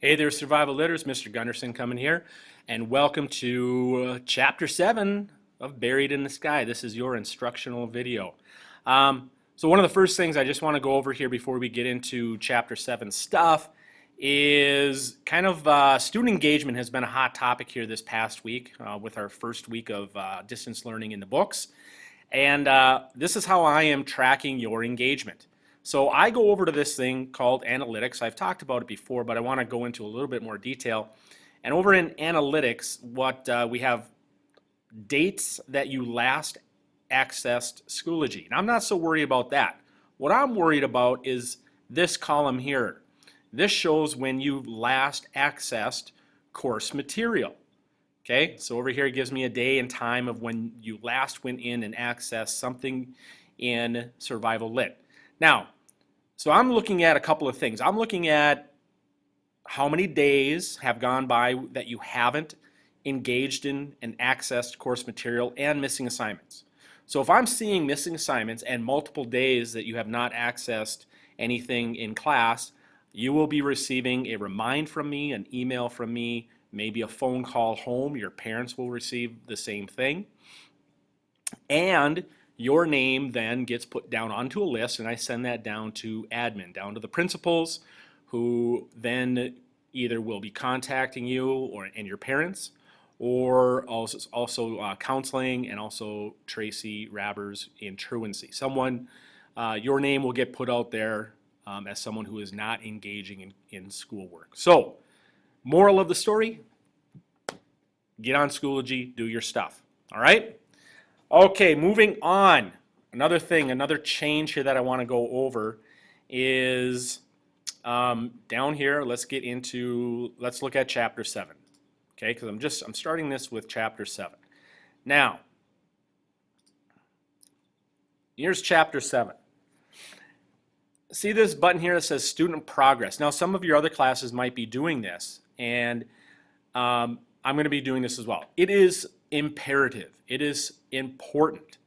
Hey there, Survival Litters. Mr. Gunderson coming here, and welcome to Chapter 7 of Buried in the Sky. This is your instructional video. So one of the first things I just want to go over here before we get into Chapter 7 stuff is kind of student engagement has been a hot topic here this past week with our first week of distance learning in the books. And this is how I am tracking your engagement. So I go over to this thing called analytics. I've talked about it before, but I want to go into a little bit more detail. And over in analytics, what we have dates that you last accessed Schoology. And I'm not so worried about that. What I'm worried about is this column here. This shows when you last accessed course material. Okay, so over here it gives me a day and time of when you last went in and accessed something in Survival Lit. Now, so I'm looking at a couple of things. I'm looking at how many days have gone by that you haven't engaged in and accessed course material and missing assignments. So if I'm seeing missing assignments and multiple days that you have not accessed anything in class, you will be receiving a remind from me, an email from me, maybe a phone call home. Your parents will receive the same thing. And your name then gets put down onto a list, and I send that down to admin, down to the principals, who then either will be contacting you and your parents, or also counseling, and also Tracy Rabbers in truancy. Someone, your name will get put out there as someone who is not engaging in schoolwork. So, moral of the story, get on Schoology, do your stuff, all right? Okay, moving on. Another thing, another change here that I want to go over is down here, let's look at Chapter 7, okay? Because I'm starting this with Chapter 7. Now, here's Chapter 7. See this button here that says Student Progress. Now, some of your other classes might be doing this, and I'm going to be doing this as well. It is imperative, it is important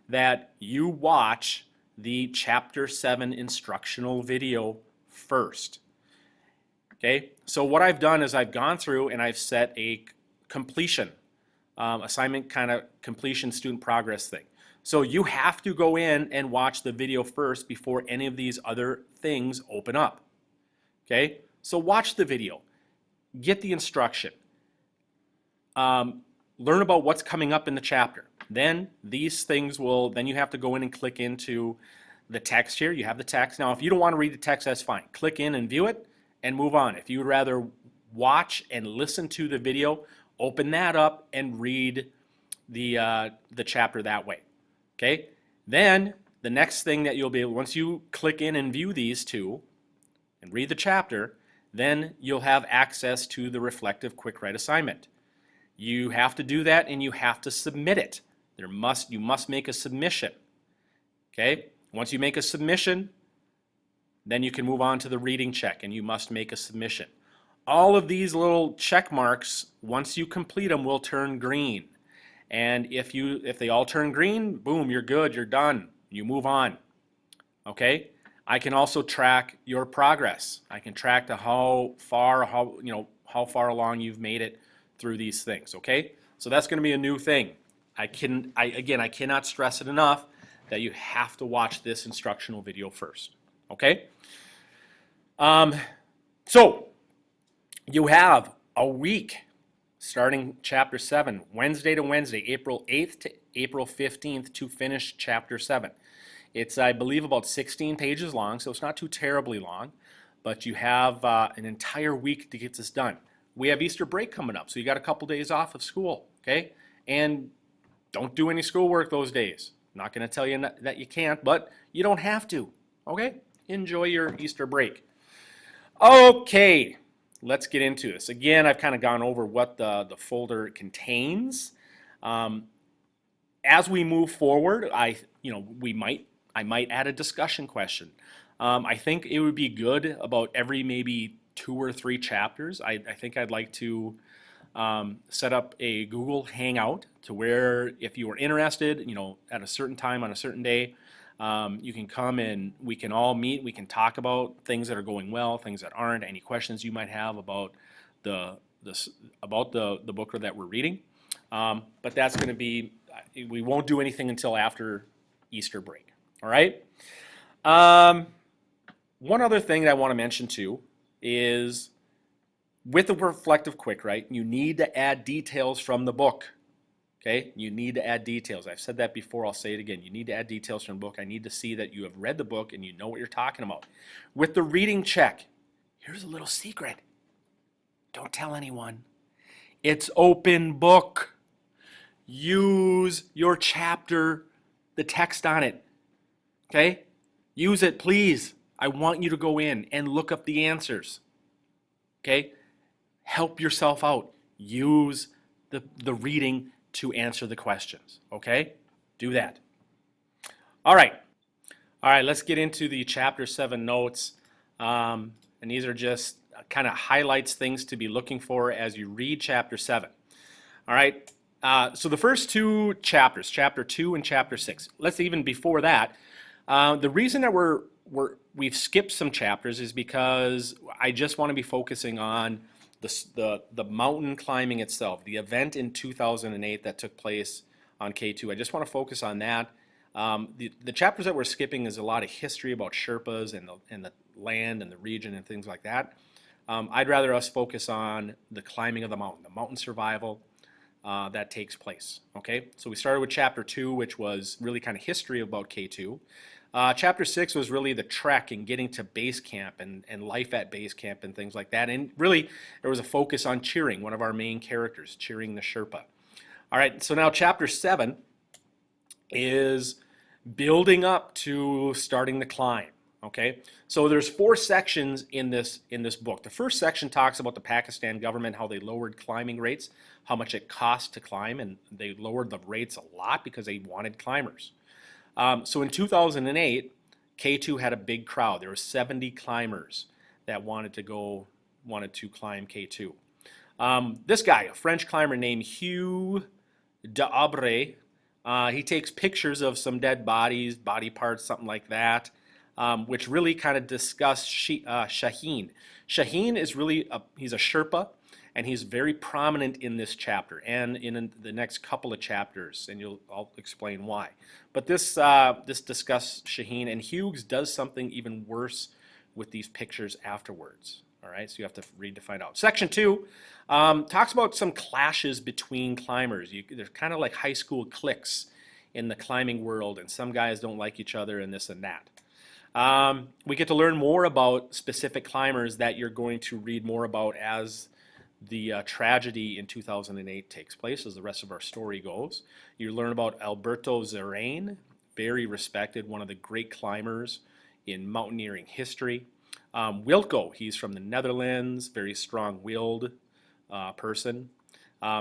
that you watch the Chapter 7 instructional video first. Okay, so what I've done is I've gone through and I've set a completion, assignment kind of completion student progress thing. So you have to go in and watch the video first before any of these other things open up. Okay, so watch the video, get the instruction, learn about what's coming up in the chapter. Then these things then you have to go in and click into the text here. You have the text. Now, if you don't want to read the text, that's fine. Click in and view it and move on. If you would rather watch and listen to the video, open that up and read the chapter that way. Okay? Then the next thing that you'll be able, once you click in and view these two and read the chapter, then you'll have access to the reflective quick write assignment. You have to do that and you have to submit it. You must make a submission. Okay? Once you make a submission, then you can move on to the reading check, and you must make a submission. All of these little check marks, once you complete them, will turn green. And if they all turn green, boom, you're good, you're done. You move on. Okay? I can also track your progress. I can track to how far along you've made it through these things, okay? So that's going to be a new thing. I cannot stress it enough that you have to watch this instructional video first, okay? So you have a week starting Chapter 7, Wednesday to Wednesday, April 8th to April 15th to finish Chapter 7. It's, I believe, about 16 pages long, so it's not too terribly long, but you have an entire week to get this done. We have Easter break coming up, so you got a couple days off of school, okay? And don't do any schoolwork those days. I'm not going to tell you that you can't, but you don't have to, okay? Enjoy your Easter break. Okay, let's get into this. Again, I've kind of gone over what the folder contains. As we move forward, I might add a discussion question. I think it would be good about every maybe 2 or 3 chapters. I think I'd like to set up a Google Hangout to where if you were interested, at a certain time on a certain day, You can come and we can all meet. We can talk about things that are going well, things that aren't, any questions you might have about the the book that we're reading. But that's going to be, we won't do anything until after Easter break. All right. One other thing that I want to mention too is with the reflective quick write, you need to add details from the book. Okay, you need to add details. I've said that before, I'll say it again. You need to add details from the book. I need to see that you have read the book and you know what you're talking about. With the reading check, here's a little secret. Don't tell anyone. It's open book. Use your chapter, the text on it. Okay? Use it, please. I want you to go in and look up the answers. Okay? Help yourself out. Use the reading to answer the questions. Okay? Do that. All right. All right, let's get into the Chapter 7 notes. And these are just kind of highlights, things to be looking for as you read Chapter 7. All right. So the first two chapters, Chapter 2 and Chapter 6. Let's even before that. The reason that we've skipped some chapters is because I just want to be focusing on the mountain climbing itself, the event in 2008 that took place on K2. I just want to focus on that. The chapters that we're skipping is a lot of history about Sherpas and the land and the region and things like that. I'd rather us focus on the climbing of the mountain survival that takes place. Okay, so we started with Chapter 2, which was really kind of history about K2. Chapter 6 was really the trek and getting to base camp and life at base camp and things like that. And really, there was a focus on cheering, one of our main characters, cheering the Sherpa. All right, so now Chapter 7 is building up to starting the climb. Okay, so there's 4 sections in this book. The first section talks about the Pakistan government, how they lowered climbing rates, how much it cost to climb, and they lowered the rates a lot because they wanted climbers. So in 2008, K2 had a big crowd. There were 70 climbers that wanted to climb K2. This guy, a French climber named Hugh d'Aubray, he takes pictures of some dead bodies, body parts, something like that, which really kind of discuss Shaheen. Shaheen is really he's a Sherpa, and he's very prominent in this chapter and in the next couple of chapters, and I'll explain why. But this discusses Shaheen, and Hughes does something even worse with these pictures afterwards. All right, so you have to read to find out. Section 2 talks about some clashes between climbers. There's kind of like high school cliques in the climbing world, and some guys don't like each other and this and that. We get to learn more about specific climbers that you're going to read more about as the tragedy in 2008 takes place, as the rest of our story goes. You learn about Alberto Zerain, very respected, one of the great climbers in mountaineering history. Wilco, he's from the Netherlands, very strong-willed person.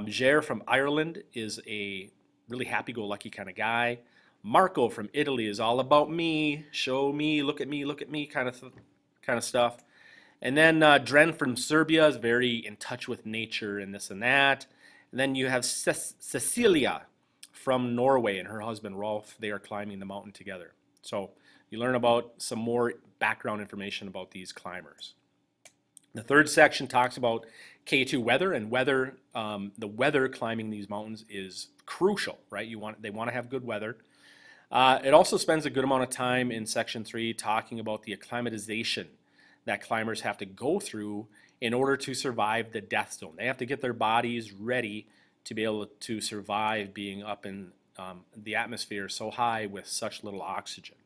Ger from Ireland is a really happy-go-lucky kind of guy. Marco from Italy is all about me, show me, look at me kind of stuff. And then Dren from Serbia is very in touch with nature and this and that. And then you have Cecilia from Norway and her husband Rolf. They are climbing the mountain together. So you learn about some more background information about these climbers. The third section talks about K2 weather, and the weather climbing these mountains is crucial, right? They want to have good weather. It also spends a good amount of time in section 3 talking about the acclimatization that climbers have to go through in order to survive the death zone. They have to get their bodies ready to be able to survive being up in the atmosphere so high with such little oxygen.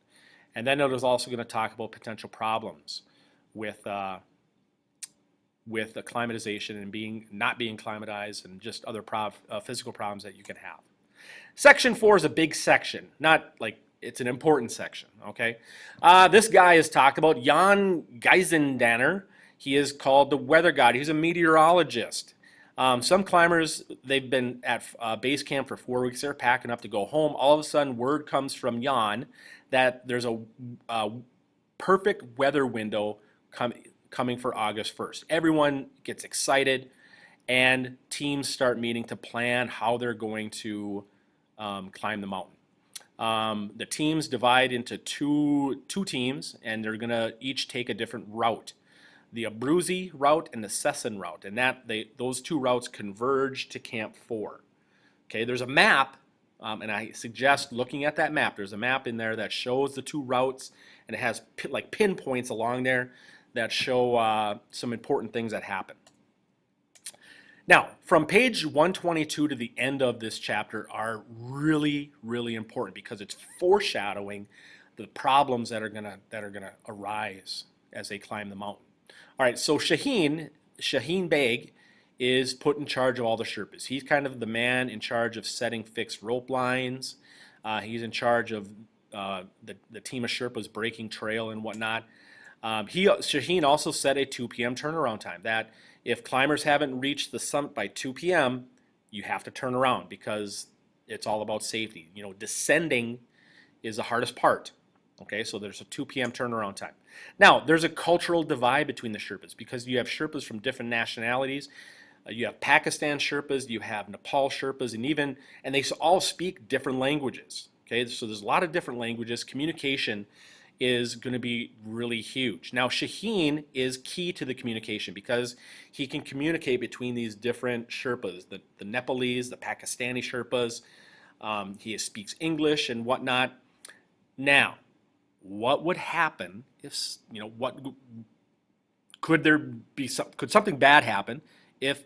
And then it is also going to talk about potential problems with acclimatization and not being climatized and just other physical problems that you can have. Section 4 is a big section, not like it's an important section, okay? This guy is talked about, Jan Geisendanner. He is called the weather god. He's a meteorologist. Some climbers, they've been at base camp for 4 weeks. They're packing up to go home. All of a sudden, word comes from Jan that there's a perfect weather window coming for August 1st. Everyone gets excited, and teams start meeting to plan how they're going to climb the mountain. The teams divide into two teams, and they're going to each take a different route. The Abruzzi route and the Sesson route, and those two routes converge to Camp 4. Okay, there's a map, and I suggest looking at that map. There's a map in there that shows the two routes, and it has like pinpoints along there that show some important things that happen. Now, from page 122 to the end of this chapter are really, really important because it's foreshadowing the problems that are gonna arise as they climb the mountain. All right, so Shaheen Beg is put in charge of all the Sherpas. He's kind of the man in charge of setting fixed rope lines. He's in charge of the team of Sherpas breaking trail and whatnot. Shaheen also set a 2 p.m. turnaround time, that if climbers haven't reached the summit by 2 p.m., you have to turn around because it's all about safety. You know, descending is the hardest part. Okay, so there's a 2 p.m. turnaround time. Now, there's a cultural divide between the Sherpas because you have Sherpas from different nationalities. You have Pakistan Sherpas, you have Nepal Sherpas, and they all speak different languages. Okay, so there's a lot of different languages. Communication is going to be really huge. Now, Shaheen is key to the communication because he can communicate between these different Sherpas, the Nepalese, the Pakistani Sherpas. He speaks English and whatnot. Now, what would happen if, could something bad happen if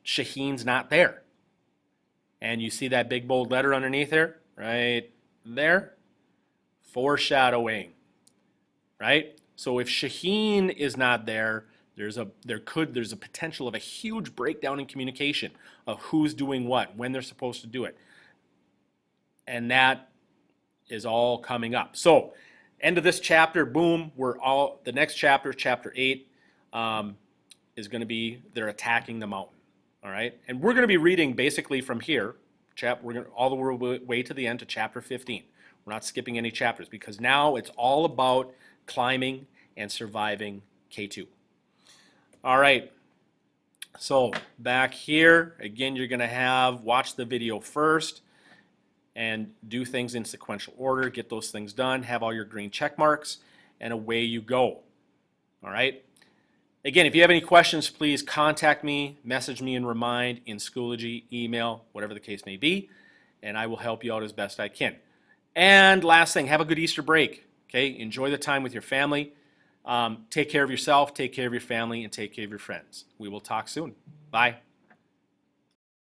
Shaheen's not there? And you see that big bold letter underneath there, right there? Foreshadowing, right? So if Shaheen is not there, there's a potential of a huge breakdown in communication of who's doing what, when they're supposed to do it. And that is all coming up. So, end of this chapter, boom, the next chapter, chapter 8, is going to be they're attacking the mountain. All right, and we're going to be reading basically from here, we're going all the way to the end to chapter 15. We're not skipping any chapters because now it's all about climbing and surviving K2. All right, so back here again, you're going to watch the video first and do things in sequential order, get those things done, have all your green check marks, and away you go. All right. Again, if you have any questions, please contact me, message me and remind in Schoology, email, whatever the case may be, and I will help you out as best I can. And last thing, have a good Easter break. Okay, enjoy the time with your family. Take care of yourself, take care of your family, and take care of your friends. We will talk soon. Bye.